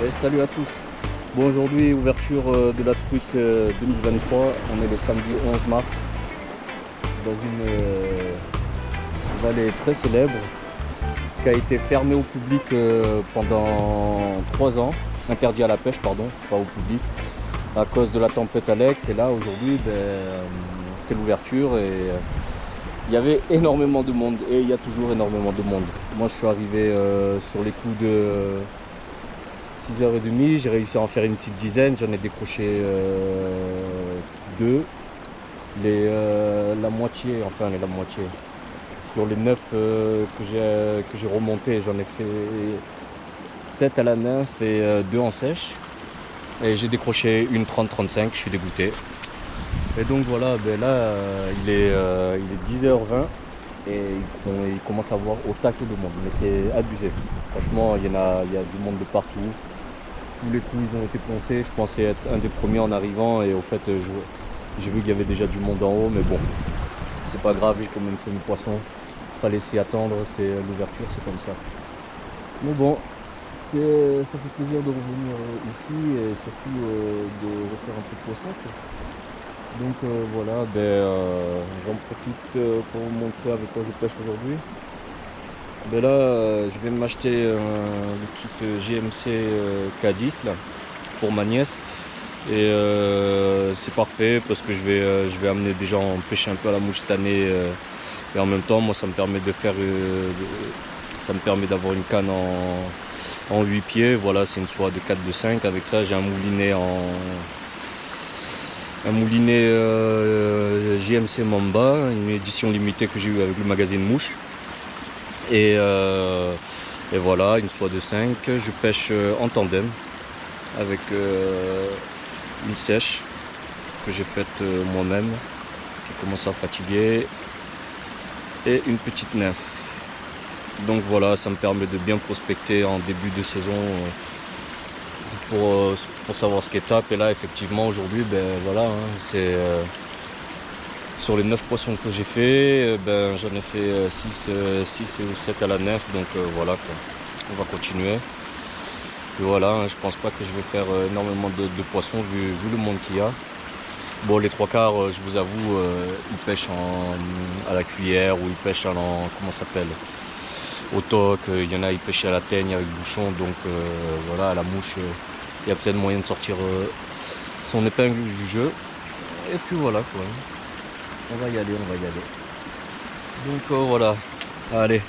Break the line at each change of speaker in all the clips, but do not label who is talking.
Et salut à tous. Bon, aujourd'hui, ouverture de la truite 2023. On est le samedi 11 mars dans une vallée très célèbre qui a été fermée au public pendant 3 ans. Interdit à la pêche, pardon, pas au public, à cause de la tempête Alex. Et là, aujourd'hui, c'était l'ouverture et il y avait énormément de monde et il y a toujours énormément de monde. Moi, je suis arrivé sur les coups de 6h30, j'ai réussi à en faire une petite dizaine, j'en ai décroché 2. La moitié. Sur les 9 que j'ai remonté, j'en ai fait 7 à la nymphe et 2 en sèche. Et j'ai décroché une 30-35, je suis dégoûté. Et donc voilà, là il est 10h20 et il commence à avoir au taquet de monde, mais c'est abusé. Franchement, il y a du monde de partout. Tous les coups ils ont été poncés, je pensais être un des premiers en arrivant et au fait j'ai vu qu'il y avait déjà du monde en haut, mais bon, c'est pas grave, j'ai quand même fait mes poissons, fallait s'y attendre, c'est l'ouverture, c'est comme ça. Mais bon, ça fait plaisir de revenir ici et surtout de refaire un peu de poisson, quoi. Donc voilà, j'en profite pour vous montrer avec quoi je pêche aujourd'hui. Là, je viens de m'acheter le kit GMC K10 là, pour ma nièce. Et c'est parfait parce que je vais amener des gens pêcher un peu à la mouche cette année. Et en même temps, moi, ça me permet d'avoir une canne en 8 pieds. Voilà, c'est une soie de 4-5. Avec ça, j'ai un moulinet GMC Mamba, une édition limitée que j'ai eue avec le magazine Mouche. Et voilà, une soie de 5. Je pêche en tandem avec une sèche que j'ai faite moi-même, qui commence à fatiguer, et une petite nymphe. Donc voilà, ça me permet de bien prospecter en début de saison pour savoir ce qui est top. Et là, effectivement, aujourd'hui, voilà, c'est sur les 9 poissons que j'ai fait, j'en ai fait 6 ou 7 à la nymphe. Donc voilà, quoi. On va continuer. Et voilà, je pense pas que je vais faire énormément de poissons vu le monde qu'il y a. Bon, les 3/4, je vous avoue, ils pêchent à la cuillère ou ils pêchent comment ça s'appelle, au toc. Il y en a, ils pêchent à la teigne avec bouchon. Donc voilà, à la mouche, il y a peut-être moyen de sortir son épingle du jeu. Et puis voilà, quoi. On va y aller. Donc voilà, allez,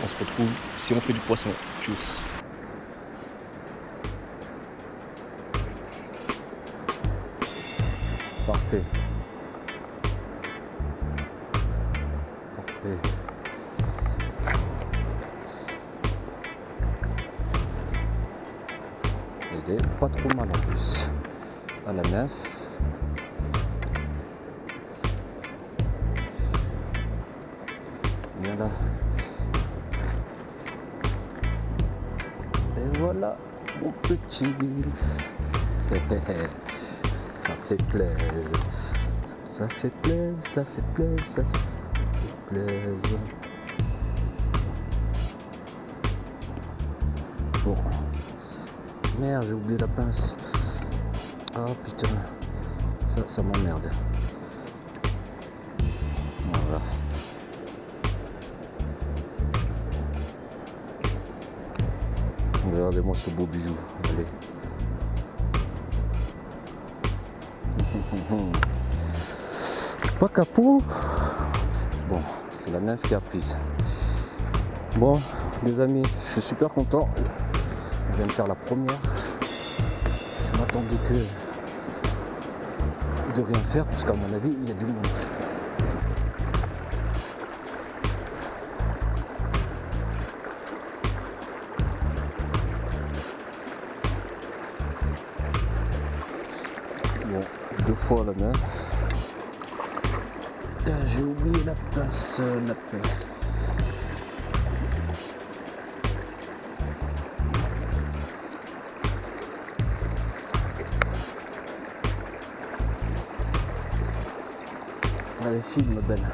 on se retrouve si on fait du poisson. Tchuss. Parfait. Il est pas trop mal en plus. À la nymphe. Voilà. Et voilà mon petit. Ça fait plaisir. Ça fait plaisir. Bon. Merde, j'ai oublié la pince. Ah putain. Ça m'emmerde. Voilà. Regardez-moi ce beau bijou. Allez. Pas capot. Bon, c'est la nymphe qui a prise. Bon, les amis, je suis super content. Je viens de faire la première. Je m'attendais de rien faire parce qu'à mon avis, il y a du monde. Bon, 2 fois la nymphe. J'ai oublié la pince. Allez, filme ma belle.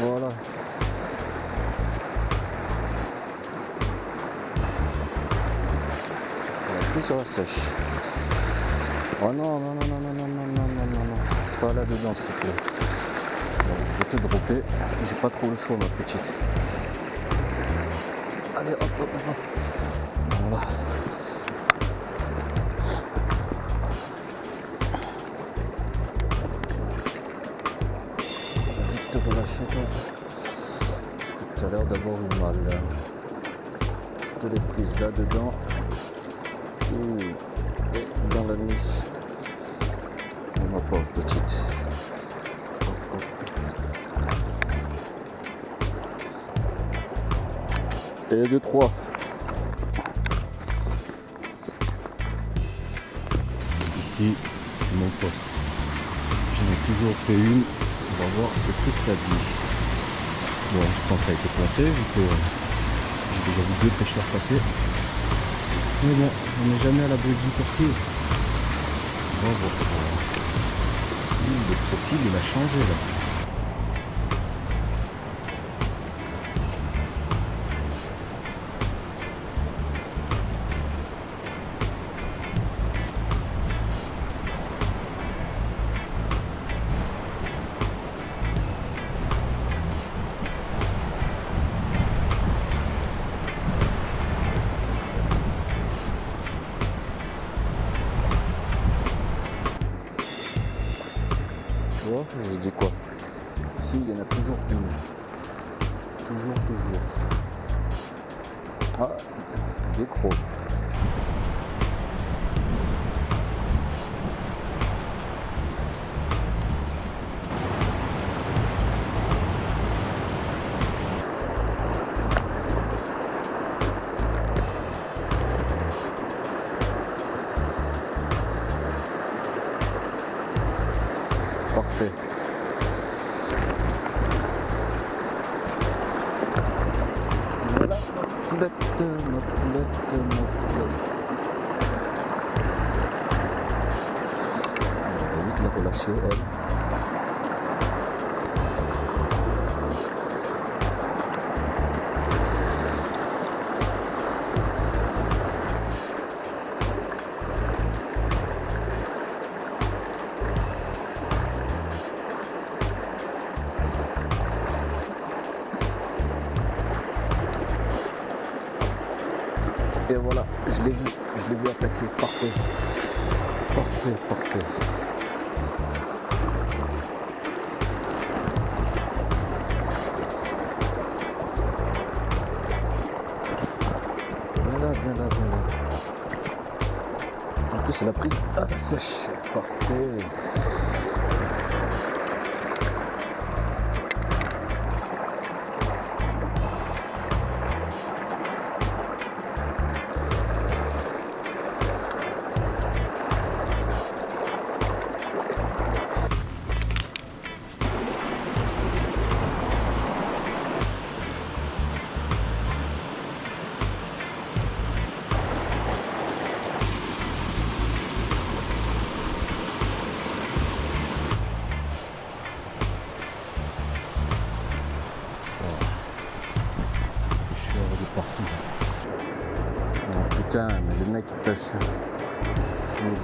Voilà. sèche. Oh non, non, non, non, non, non, non, non, non, non, non. Pas là-dedans, s'il te plaît. Bon, je vais te dropper. J'ai pas trop le choix, ma petite. Allez, hop, hop, hop. Voilà. Vite te relâcher, toi. Tu as l'air d'avoir eu mal. De les prises là-dedans. Et dans la nuit. Ma pauvre petite. Hop, hop. Et 2, 3. Ici, c'est mon poste. J'en ai toujours fait une. On va voir ce que ça dit. Bon, je pense que ça a été placé vu que j'ai déjà vu 2 pêcheurs passer. Mais bon, on n'est jamais à l'abri d'une surprise. On va voir ça. Le profil, il a changé là. Tu vois, j'ai dit quoi? Ici, il y en a toujours une. Toujours. Ah, des crocs. Parfait. Voilà, notre poulette. On va vite la relâcher, elle. Et voilà, je l'ai vu attaquer, parfait. Viens là. En plus, elle a pris sèche, parfait. Partout. Oh putain, mais le mec il pêche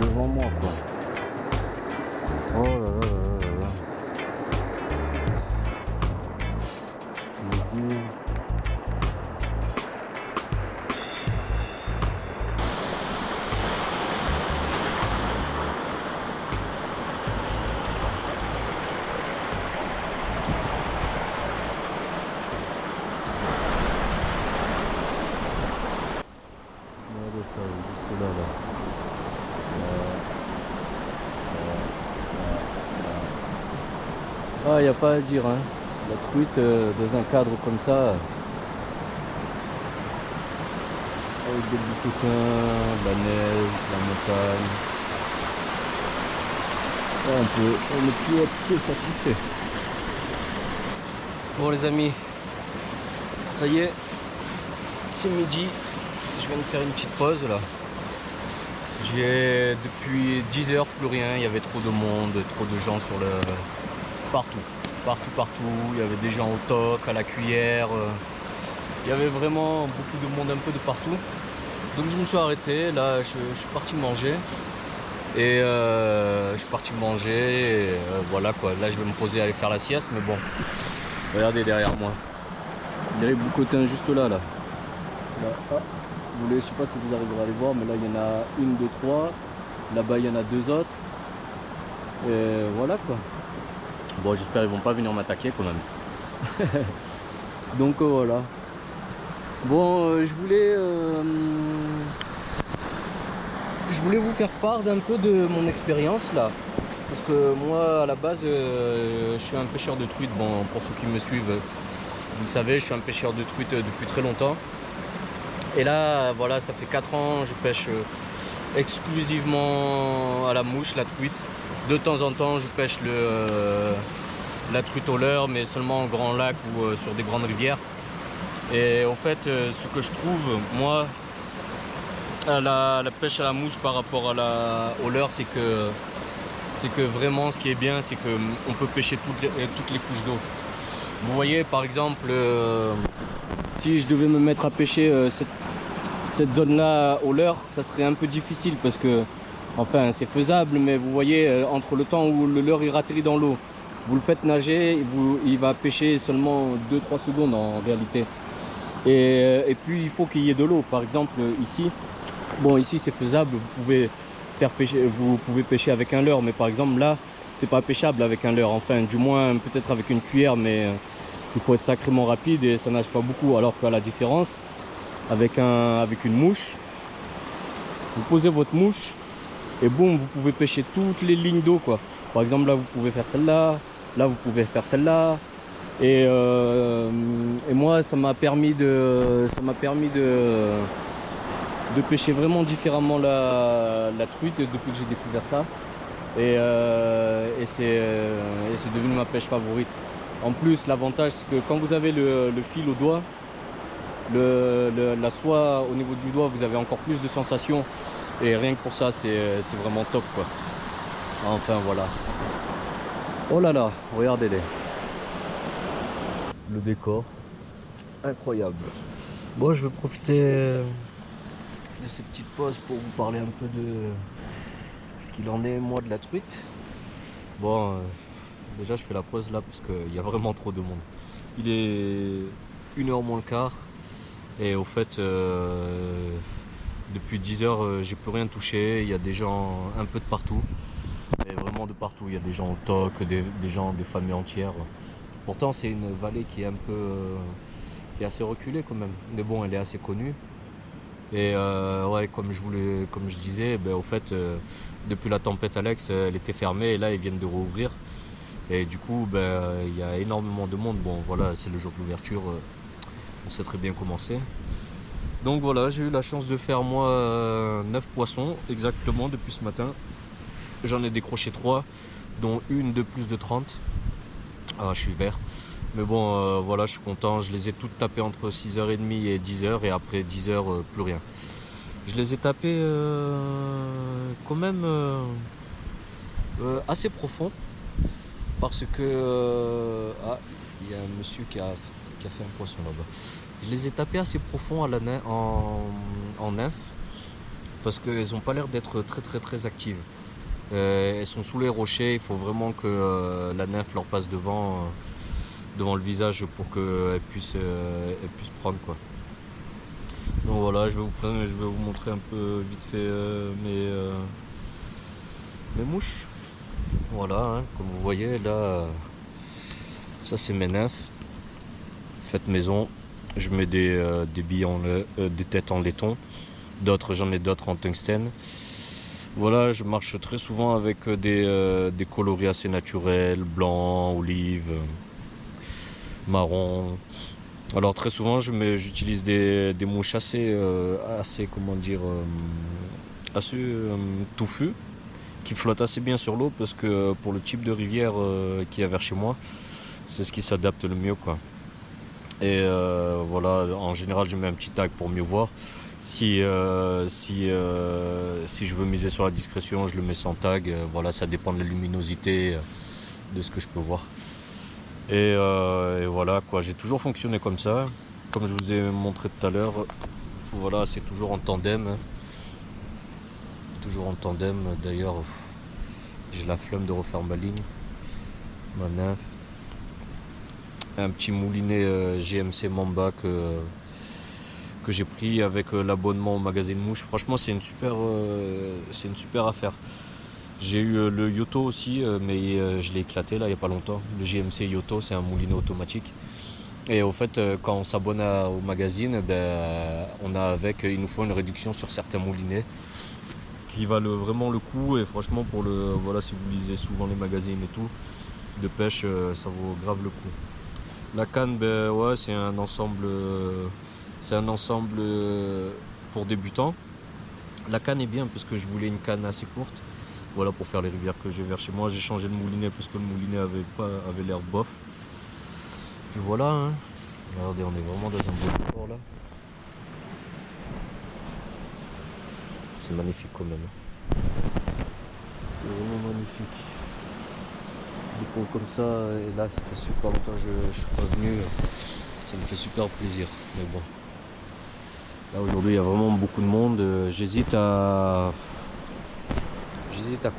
devant moi quoi. Oh là là. Je me dis... Ça, juste là. Ah, il n'y a pas à dire, hein. La truite dans un cadre comme ça, avec des bouquetins, la neige, la montagne, on est plus satisfait. Bon les amis, ça y est, c'est midi. Je viens de faire une petite pause là. J'ai depuis 10 heures plus rien, il y avait trop de monde, trop de gens sur le... Partout. Il y avait des gens au toc, à la cuillère. Il y avait vraiment beaucoup de monde un peu de partout. Donc je me suis arrêté, là je suis parti manger. Et je suis parti manger, et, voilà quoi. Là je vais me poser, aller faire la sieste, mais bon. Regardez derrière moi. Il y a les boucotins juste là. Là, ah, vous voulez, je sais pas si vous arriverez à les voir, mais là il y en a une, deux, trois. Là-bas il y en a deux autres. Et voilà quoi. Bon, j'espère qu'ils vont pas venir m'attaquer quand même. Donc voilà. Bon, je voulais vous faire part d'un peu de mon expérience là. Parce que moi à la base je suis un pêcheur de truites. Bon, pour ceux qui me suivent, vous le savez, je suis un pêcheur de truites depuis très longtemps. Et là voilà, ça fait 4 ans je pêche exclusivement à la mouche, la truite. De temps en temps je pêche la truite au leurre, mais seulement en grand lac ou sur des grandes rivières. Et en fait ce que je trouve moi à la pêche à la mouche par rapport au leurre, c'est que vraiment ce qui est bien, c'est qu'on peut pêcher toutes les couches d'eau. Vous voyez par exemple si je devais me mettre à pêcher cette zone là au leurre, ça serait un peu difficile parce que enfin c'est faisable, mais vous voyez entre le temps où le leurre il atterrit dans l'eau, vous le faites nager, il va pêcher seulement 2-3 secondes en réalité. Et puis il faut qu'il y ait de l'eau. Par exemple ici, bon ici c'est faisable, vous pouvez pêcher avec un leurre, mais par exemple là c'est pas pêchable avec un leurre, enfin du moins peut-être avec une cuillère, mais il faut être sacrément rapide et ça nage pas beaucoup. Alors qu'à la différence avec une mouche, vous posez votre mouche et boum, vous pouvez pêcher toutes les lignes d'eau quoi. Par exemple là vous pouvez faire celle-là, là vous pouvez faire celle-là. Et moi ça m'a permis de pêcher vraiment différemment la truite depuis que j'ai découvert ça. Et c'est devenu ma pêche favorite. En plus l'avantage c'est que quand vous avez le fil au doigt, la soie au niveau du doigt, vous avez encore plus de sensations. Et rien que pour ça c'est vraiment top quoi. Enfin voilà. Oh là là, regardez-les. Le décor incroyable. Bon, je vais profiter de ces petites pauses pour vous parler un peu de ce qu'il en est moi de la truite. Bon, déjà je fais la pause là parce qu'il y a vraiment trop de monde. Il est 1h moins le quart et au fait depuis 10h j'ai plus rien touché. Il y a des gens un peu de partout, et vraiment de partout. Il y a des gens au toc, des gens, des familles entières. Pourtant c'est une vallée qui est un peu qui est assez reculée quand même, mais bon elle est assez connue. Et ouais, comme je disais, ben, au fait depuis la tempête Alex elle était fermée et là ils viennent de rouvrir. Et du coup ben, il y a énormément de monde. Bon voilà, c'est le jour de l'ouverture, on sait très bien comment c'est. Donc voilà, j'ai eu la chance de faire moi 9 poissons exactement depuis ce matin. J'en ai décroché 3, dont une de plus de 30. Ah, je suis vert. Mais bon, voilà, je suis content. Je les ai toutes tapées entre 6h30 et 10h. Et après 10h, plus rien. Je les ai tapées quand même assez profond. Parce que... ah, il y a un monsieur qui a fait un poisson là-bas. Je les ai tapées assez profond à en nymphe. Parce qu'elles n'ont pas l'air d'être très actives. Elles sont sous les rochers, il faut vraiment que la nymphe leur passe devant le visage pour qu'elle puisse prendre quoi. Donc voilà, je vais vous montrer un peu vite fait mes mouches. Voilà, hein, comme vous voyez là, ça c'est mes nymphes faites maison. Je mets des billes des têtes en laiton, j'en ai d'autres en tungstène. Voilà, je marche très souvent avec des coloris assez naturels, blanc, olive, marron. Alors très souvent j'utilise des mouches assez comment dire, assez touffues, qui flottent assez bien sur l'eau, parce que pour le type de rivière qu'il y a vers chez moi, c'est ce qui s'adapte le mieux quoi. Et voilà, en général je mets un petit tag pour mieux voir. Si je veux miser sur la discrétion, je le mets sans tag. Voilà, ça dépend de la luminosité, de ce que je peux voir. Et voilà quoi, j'ai toujours fonctionné comme ça. Comme je vous ai montré tout à l'heure,
Voilà, c'est toujours en tandem. Hein. Toujours en tandem. D'ailleurs, j'ai la flemme de refaire ma ligne. Ma nymphe. Un petit moulinet GMC Mamba que j'ai pris avec l'abonnement au magazine Mouche. Franchement, c'est une super affaire. J'ai eu le Yoto aussi, mais je l'ai éclaté là il n'y a pas longtemps. Le GMC Yoto, c'est un moulinet automatique. Et au fait, quand on s'abonne au magazine, il nous faut une réduction sur certains moulinets qui valent vraiment le coup. Et franchement, voilà, si vous lisez souvent les magazines et tout, de pêche, ça vaut grave le coup. La canne, ouais, c'est un ensemble pour débutants. La canne est bien parce que je voulais une canne assez courte. Voilà, pour faire les rivières que j'ai vers chez moi. J'ai changé de moulinet parce que le moulinet avait l'air bof. Puis voilà, hein. Regardez, on est vraiment dans un beau port là. C'est magnifique quand même. C'est vraiment magnifique. Des ponts comme ça, et là ça fait super longtemps que je suis pas venu. Ça me fait super plaisir. Mais bon. Là aujourd'hui il y a vraiment beaucoup de monde. J'hésite à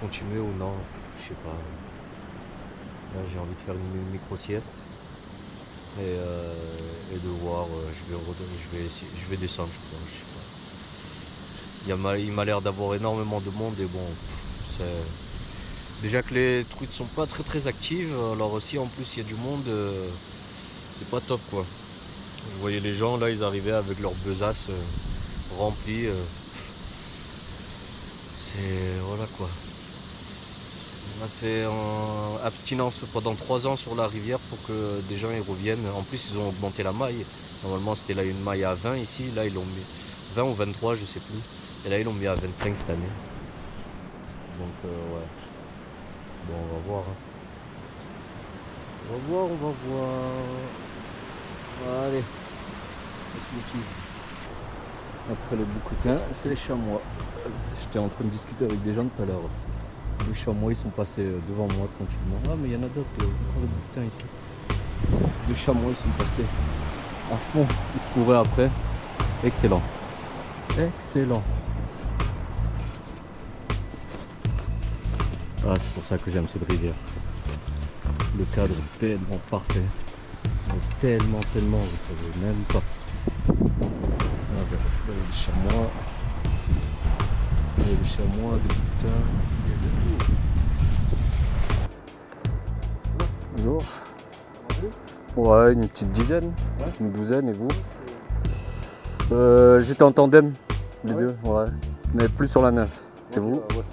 continuer ou non. Je sais pas. Là j'ai envie de faire une micro-sieste. Et de voir, je vais descendre, je crois, je sais pas. Il m'a l'air d'avoir énormément de monde et bon, déjà que les truites sont pas très actives, alors aussi en plus il y a du monde, c'est pas top quoi. Je voyais les gens là, ils arrivaient avec leur besace remplie, voilà quoi. On a fait abstinence pendant 3 ans sur la rivière pour que des gens y reviennent. En plus, ils ont augmenté la maille. Normalement, c'était là une maille à 20 ici. Là, ils l'ont mis 20 ou 23, je sais plus. Et là, ils l'ont mis à 25 cette année. Donc, ouais. Bon, on va voir. Hein. On va voir. Allez. On se motive. Après les bouquetins, c'est les chamois. J'étais en train de discuter avec des gens tout à l'heure. Les chamois ils sont passés devant moi tranquillement. Ah mais il y en a d'autres, encore des bouquetins ici. Deux chamois ils sont passés à fond, ils se couraient après. Excellent. Excellent. Ah c'est pour ça que j'aime cette rivière. Le cadre est tellement parfait. Tellement, vous savez même pas. Ah, il y a des chamois. Il y a des chamois, des bouquetins, il y a de tout. Bonjour. Ouais, une petite dizaine, une douzaine et vous? J'étais en tandem, les deux, ouais. Mais plus sur la nymphe. C'est vous?
Ouais,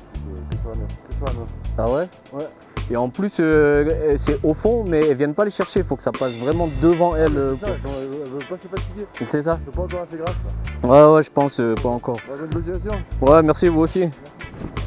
que sur la nymphe.
Ah ouais?
Ouais.
Et en plus, c'est au fond, mais elles viennent pas les chercher, il faut que ça passe vraiment devant elles.
Ça, elle veut pas se fatiguer.
C'est ça?
C'est pas encore assez grave ça.
Ouais, je pense, pas encore.
Bonne continuation.
Ouais, merci vous aussi. Merci.